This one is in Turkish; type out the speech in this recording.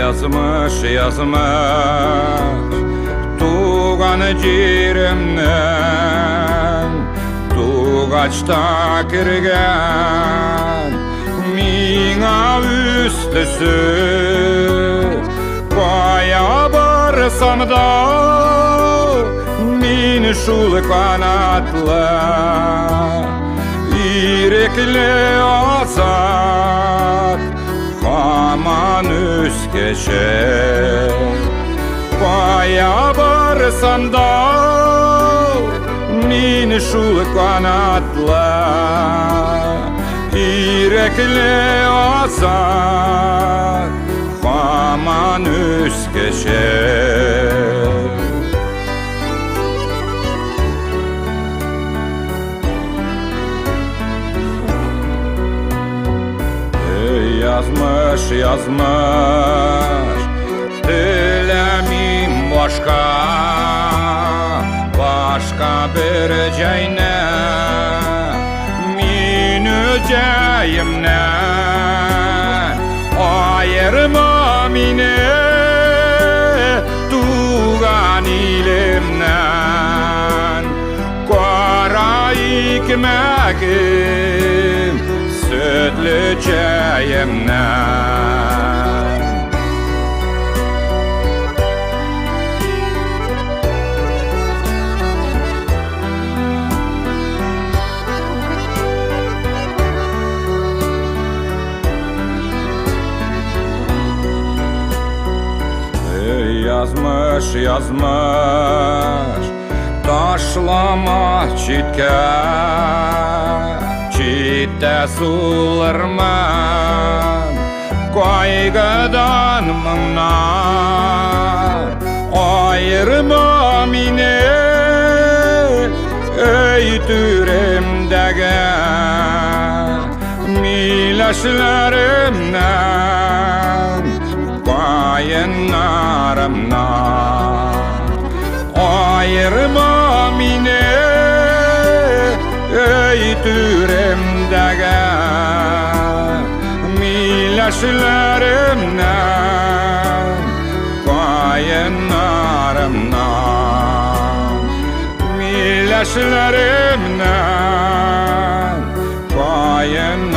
yazmış tuğan cirimden tuğaçta kirgen mina üstüsü koya barsam da min şul kanatlı İrekli azat Haman üskeşe Koya barsam da min şul kanatlı İrekli azat Haman üskeşe yazmış dilemim başka bir ceyne min öceyimden ayırma mine tuğan ilimden kara ikmekim sütlü ceyimden yazmış taşlama çitke çitte sularman koygadan mınar ayırma mine ey türemdege mileşlerimden koyunlarımdan ayırma mine ey türemdege mileşlerimden koyunlarımdan mileşlerimden koyunlarımdan